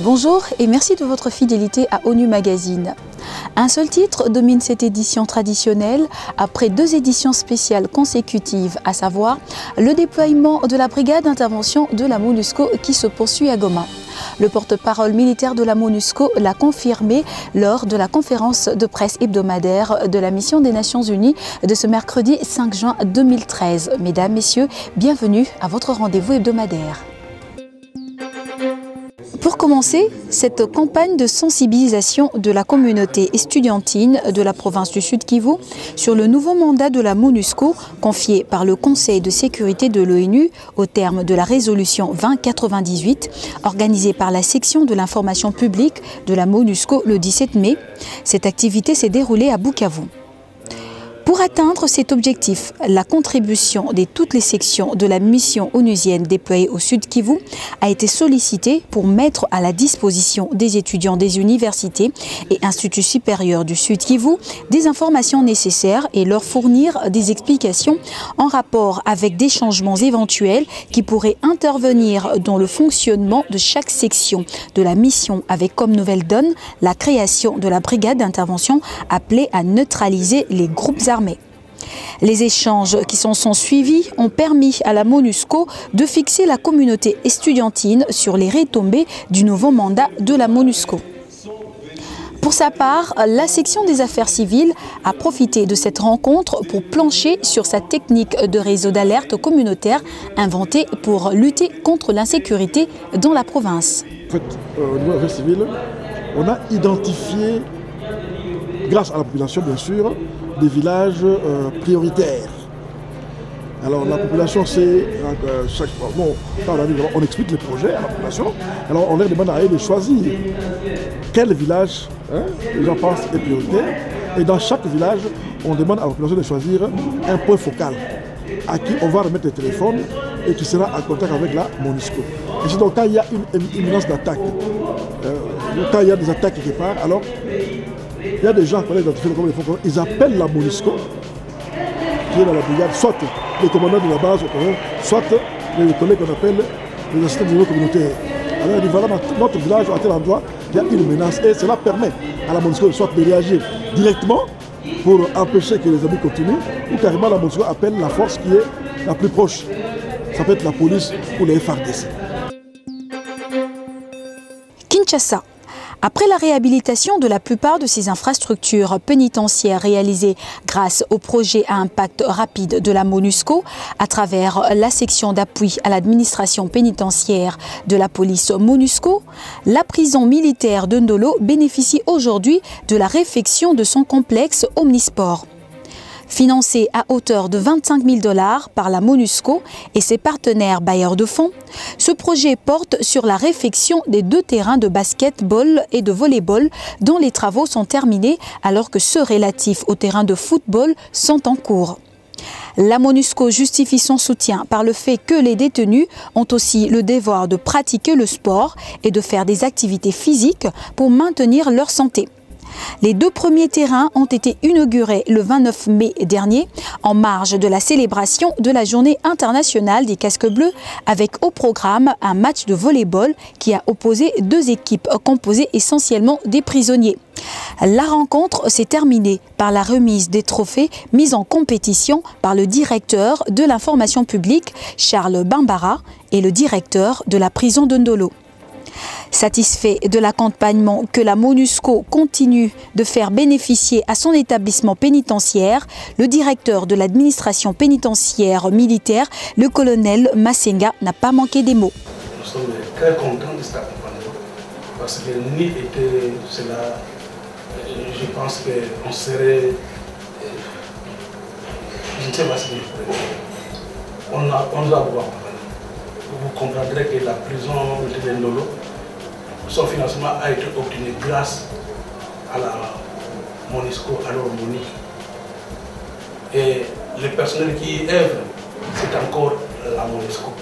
Bonjour et merci de votre fidélité à ONU Magazine. Un seul titre domine cette édition traditionnelle après 2 éditions spéciales consécutives, à savoir le déploiement de la brigade d'intervention de la MONUSCO qui se poursuit à Goma. Le porte-parole militaire de la MONUSCO l'a confirmé lors de la conférence de presse hebdomadaire de la mission des Nations Unies de ce mercredi 5 juin 2013. Mesdames, Messieurs, bienvenue à votre rendez-vous hebdomadaire. Pour commencer, cette campagne de sensibilisation de la communauté estudiantine de la province du Sud Kivu sur le nouveau mandat de la MONUSCO confié par le Conseil de sécurité de l'ONU au terme de la résolution 2098 organisée par la section de l'information publique de la MONUSCO le 17 mai. Cette activité s'est déroulée à Bukavu. Pour atteindre cet objectif, la contribution de toutes les sections de la mission onusienne déployée au Sud Kivu a été sollicitée pour mettre à la disposition des étudiants des universités et instituts supérieurs du Sud Kivu des informations nécessaires et leur fournir des explications en rapport avec des changements éventuels qui pourraient intervenir dans le fonctionnement de chaque section de la mission, avec comme nouvelle donne la création de la brigade d'intervention appelée à neutraliser les groupes armés. Les échanges qui sont suivis ont permis à la MONUSCO de fixer la communauté estudiantine sur les retombées du nouveau mandat de la MONUSCO. Pour sa part, la section des affaires civiles a profité de cette rencontre pour plancher sur sa technique de réseau d'alerte communautaire inventée pour lutter contre l'insécurité dans la province. En fait, au niveau des affaires civiles, on a identifié, grâce à la population bien sûr, des villages prioritaires. Alors la population sait, on explique les projets à la population, alors on leur demande à eux de choisir quel village les gens pensent est prioritaire, et dans chaque village, on demande à la population de choisir un point focal à qui on va remettre le téléphone et qui sera en contact avec la MONUSCO. Et donc quand il y a une imminence d'attaque, quand il y a des attaques quelque part, alors il y a des gens qui identifier comme ils appellent la MONUSCO qui est dans la brigade, soit les commandants de la base, soit les collègues qu'on appelle les assistants du niveau communautaire. Alors ils disent voilà, dans notre village, à tel endroit, il y a une menace et cela permet à la MONUSCO soit de réagir directement pour empêcher que les amis continuent, ou carrément la MONUSCO appelle la force qui est la plus proche. Ça peut être la police ou les FARDC. Kinshasa. Après la réhabilitation de la plupart de ces infrastructures pénitentiaires réalisées grâce au projet à impact rapide de la MONUSCO à travers la section d'appui à l'administration pénitentiaire de la police MONUSCO, la prison militaire de Ndolo bénéficie aujourd'hui de la réfection de son complexe omnisport. Financé à hauteur de 25 000 $ par la MONUSCO et ses partenaires bailleurs de fonds, ce projet porte sur la réfection des 2 terrains de basket-ball et de volley-ball dont les travaux sont terminés alors que ceux relatifs aux terrains de football sont en cours. La MONUSCO justifie son soutien par le fait que les détenus ont aussi le devoir de pratiquer le sport et de faire des activités physiques pour maintenir leur santé. Les 2 premiers terrains ont été inaugurés le 29 mai dernier en marge de la célébration de la Journée internationale des casques bleus avec au programme un match de volley-ball qui a opposé 2 équipes composées essentiellement des prisonniers. La rencontre s'est terminée par la remise des trophées mis en compétition par le directeur de l'information publique Charles Bambara et le directeur de la prison de Ndolo. Satisfait de l'accompagnement que la MONUSCO continue de faire bénéficier à son établissement pénitentiaire, le directeur de l'administration pénitentiaire militaire, le colonel Massenga, n'a pas manqué des mots. Nous sommes très contents de cet accompagnement parce que ni était cela, je pense qu'on serait, je ne sais pas si on nous a beaucoup accompagné. Vous comprendrez que la prison de Ndolo, son financement a été obtenu grâce à la MONUSCO, alors MONUC. Et le personnel qui y œuvre, c'est encore la MONUSCO.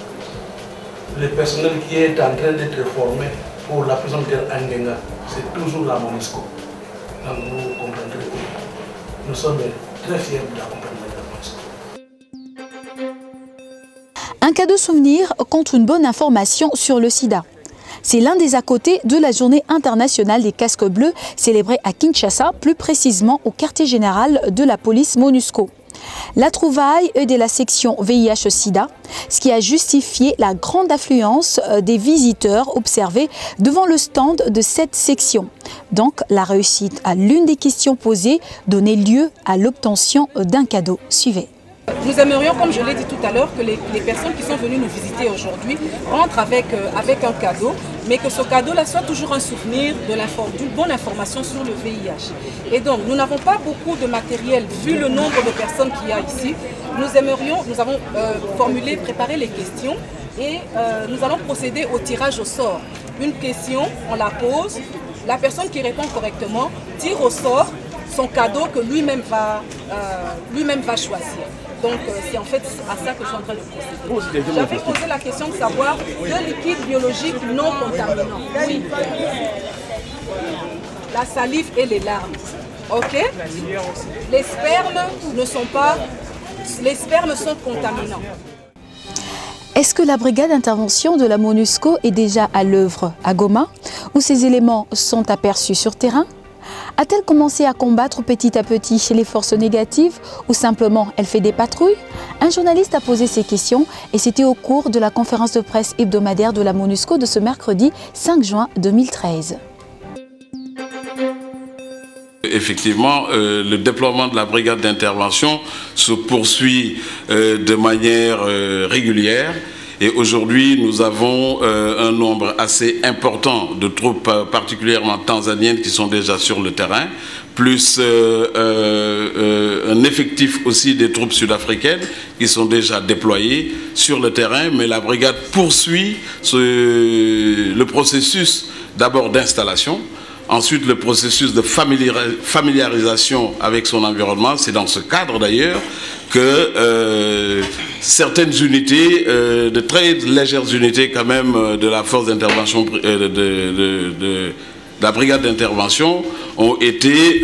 Le personnel qui est en train d'être formé pour la prison de Angenga, c'est toujours la MONUSCO. Donc vous comprendrez que nous sommes très fiers de l'accompagnement de la MONUSCO. Un cadeau souvenir contre une bonne information sur le sida. C'est l'un des à côté de la journée internationale des casques bleus célébrée à Kinshasa, plus précisément au quartier général de la police MONUSCO. La trouvaille est de la section VIH-Sida, ce qui a justifié la grande affluence des visiteurs observés devant le stand de cette section. Donc, la réussite à l'une des questions posées donnait lieu à l'obtention d'un cadeau. Suivez. Nous aimerions, comme je l'ai dit tout à l'heure, que les personnes qui sont venues nous visiter aujourd'hui rentrent avec un cadeau, mais que ce cadeau-là soit toujours un souvenir d'une bonne information sur le VIH. Et donc, nous n'avons pas beaucoup de matériel, vu le nombre de personnes qu'il y a ici. Nous avons préparé les questions et nous allons procéder au tirage au sort. Une question, on la pose, la personne qui répond correctement tire au sort son cadeau que lui-même va choisir. Donc c'est en fait à ça que je suis en train de procéder. J'avais posé la question de savoir de liquide biologique non contaminant. Oui. La salive et les larmes. Ok. Les spermes sont contaminants. Est-ce que la brigade d'intervention de la MONUSCO est déjà à l'œuvre à Goma, où ces éléments sont aperçus sur terrain? A-t-elle commencé à combattre petit à petit chez les forces négatives ou simplement elle fait des patrouilles? Un journaliste a posé ces questions et c'était au cours de la conférence de presse hebdomadaire de la MONUSCO de ce mercredi 5 juin 2013. Effectivement, le déploiement de la brigade d'intervention se poursuit de manière régulière. Et aujourd'hui, nous avons un nombre assez important de troupes, particulièrement tanzaniennes, qui sont déjà sur le terrain, plus un effectif aussi des troupes sud-africaines qui sont déjà déployées sur le terrain. Mais la brigade poursuit le processus d'abord d'installation. Ensuite, le processus de familiarisation avec son environnement, c'est dans ce cadre d'ailleurs que certaines unités, de très légères unités quand même de la force d'intervention de la brigade d'intervention ont été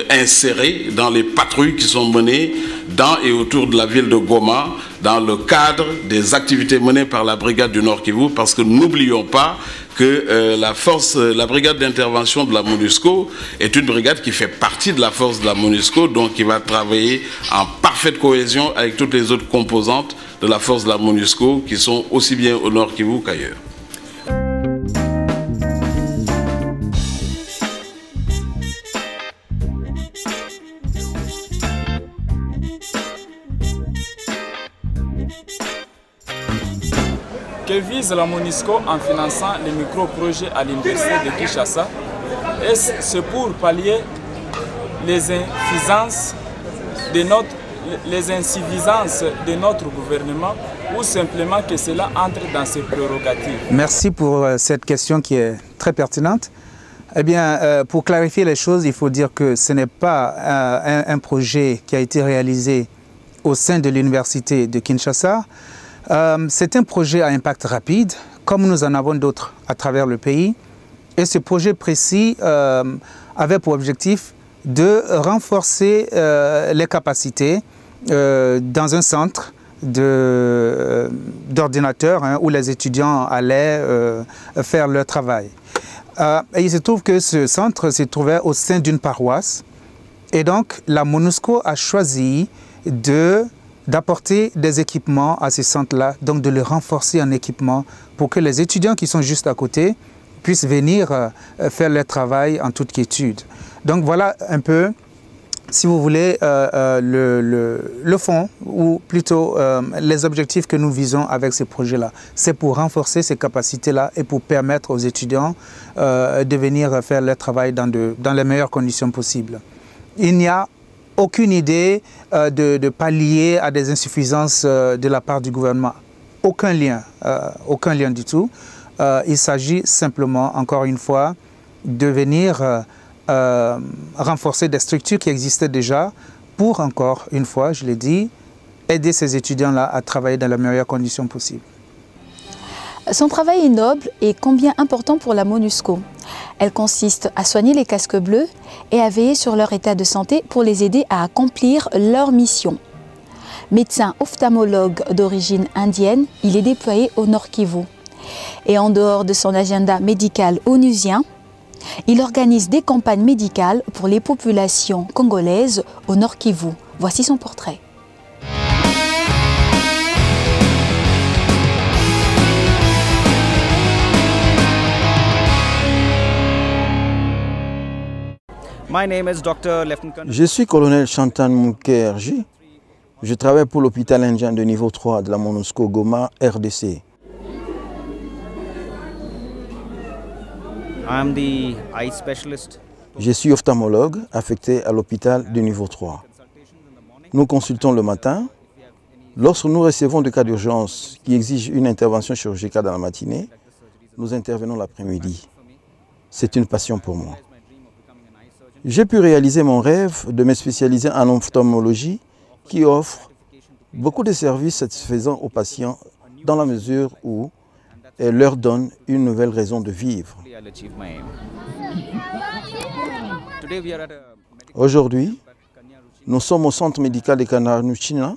insérées dans les patrouilles qui sont menées dans et autour de la ville de Goma dans le cadre des activités menées par la brigade du Nord Kivu, parce que n'oublions pas que la brigade d'intervention de la MONUSCO est une brigade qui fait partie de la force de la MONUSCO, donc qui va travailler en parfaite cohésion avec toutes les autres composantes de la force de la MONUSCO qui sont aussi bien au Nord Kivu qu'ailleurs. Que vise la MONUSCO en finançant les micro-projets à l'université de Kinshasa? Est-ce pour pallier les insuffisances de notre gouvernement ou simplement que cela entre dans ses prérogatives? Merci pour cette question qui est très pertinente. Eh bien, pour clarifier les choses, il faut dire que ce n'est pas un projet qui a été réalisé au sein de l'université de Kinshasa. C'est un projet à impact rapide, comme nous en avons d'autres à travers le pays. Et ce projet précis avait pour objectif de renforcer les capacités dans un centre d'ordinateurs où les étudiants allaient faire leur travail. Et il se trouve que ce centre se trouvait au sein d'une paroisse. Et donc, la MONUSCO a choisi d'apporter des équipements à ces centres-là, donc de les renforcer en équipement pour que les étudiants qui sont juste à côté puissent venir faire leur travail en toute quiétude. Donc voilà un peu, si vous voulez, le fond, ou plutôt les objectifs que nous visons avec ces projets-là. C'est pour renforcer ces capacités-là et pour permettre aux étudiants de venir faire leur travail dans les meilleures conditions possibles. Il n'y a aucune idée de pallier à des insuffisances de la part du gouvernement. Aucun lien du tout. Il s'agit simplement, encore une fois, de venir renforcer des structures qui existaient déjà pour, encore une fois, je l'ai dit, aider ces étudiants-là à travailler dans les meilleures conditions possibles. Son travail est noble et combien important pour la MONUSCO. Elle consiste à soigner les casques bleus et à veiller sur leur état de santé pour les aider à accomplir leur mission. Médecin ophtalmologue d'origine indienne, il est déployé au Nord Kivu. Et en dehors de son agenda médical onusien, il organise des campagnes médicales pour les populations congolaises au Nord Kivu. Voici son portrait. Je suis colonel Chantan Moukerji. Je travaille pour l'hôpital indien de niveau 3 de la MONUSCO Goma, RDC. Je suis ophtalmologue affecté à l'hôpital de niveau 3. Nous consultons le matin. Lorsque nous recevons des cas d'urgence qui exigent une intervention chirurgicale dans la matinée, nous intervenons l'après-midi. C'est une passion pour moi. J'ai pu réaliser mon rêve de me spécialiser en ophtalmologie qui offre beaucoup de services satisfaisants aux patients dans la mesure où elle leur donne une nouvelle raison de vivre. Aujourd'hui, nous sommes au centre médical de Kanyaruchinya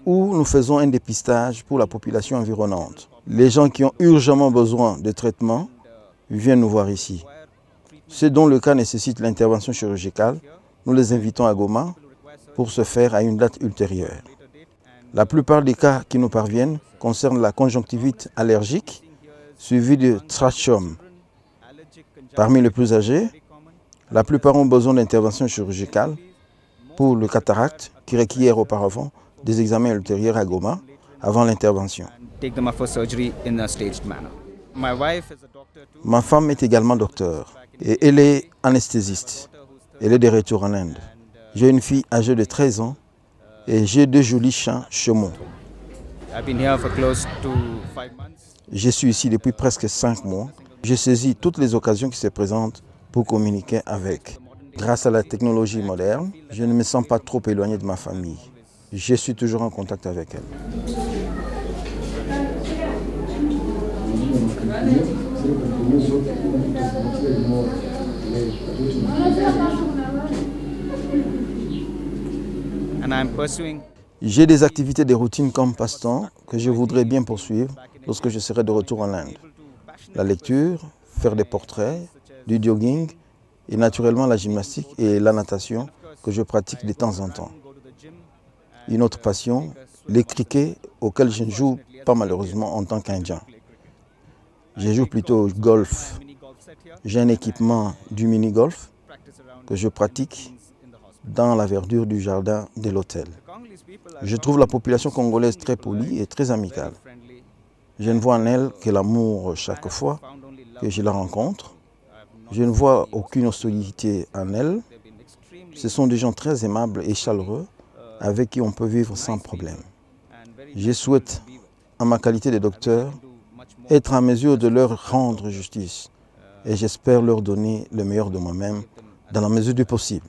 où nous faisons un dépistage pour la population environnante. Les gens qui ont urgemment besoin de traitement viennent nous voir ici. Ceux dont le cas nécessite l'intervention chirurgicale, nous les invitons à Goma pour se faire à une date ultérieure. La plupart des cas qui nous parviennent concernent la conjonctivite allergique, suivie de trachome. Parmi les plus âgés, la plupart ont besoin d'intervention chirurgicale pour le cataracte qui requiert auparavant des examens ultérieurs à Goma avant l'intervention. Ma femme est également docteur et elle est anesthésiste. Elle est de retour en Inde. J'ai une fille âgée de 13 ans et j'ai 2 jolis chiens chameaux. Je suis ici depuis presque 5 mois. J'ai saisi toutes les occasions qui se présentent pour communiquer avec. Grâce à la technologie moderne, je ne me sens pas trop éloigné de ma famille. Je suis toujours en contact avec elle. J'ai des activités de routine comme passe-temps que je voudrais bien poursuivre lorsque je serai de retour en Inde. La lecture, faire des portraits, du jogging et naturellement la gymnastique et la natation que je pratique de temps en temps. Une autre passion, les crickets auxquels je ne joue pas malheureusement en tant qu'Indien. Je joue plutôt au golf. J'ai un équipement du mini-golf que je pratique dans la verdure du jardin de l'hôtel. Je trouve la population congolaise très polie et très amicale. Je ne vois en elle que l'amour chaque fois que je la rencontre. Je ne vois aucune hostilité en elle. Ce sont des gens très aimables et chaleureux avec qui on peut vivre sans problème. Je souhaite, en ma qualité de docteur, être en mesure de leur rendre justice et j'espère leur donner le meilleur de moi-même dans la mesure du possible.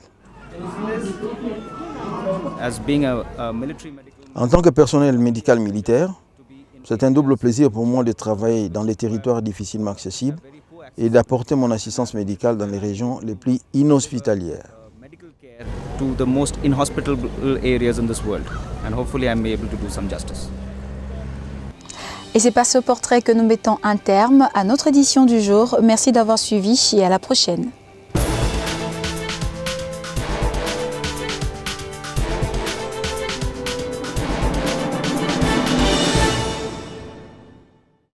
En tant que personnel médical militaire, c'est un double plaisir pour moi de travailler dans les territoires difficilement accessibles et d'apporter mon assistance médicale dans les régions les plus inhospitalières. Et c'est par ce portrait que nous mettons un terme à notre édition du jour. Merci d'avoir suivi et à la prochaine.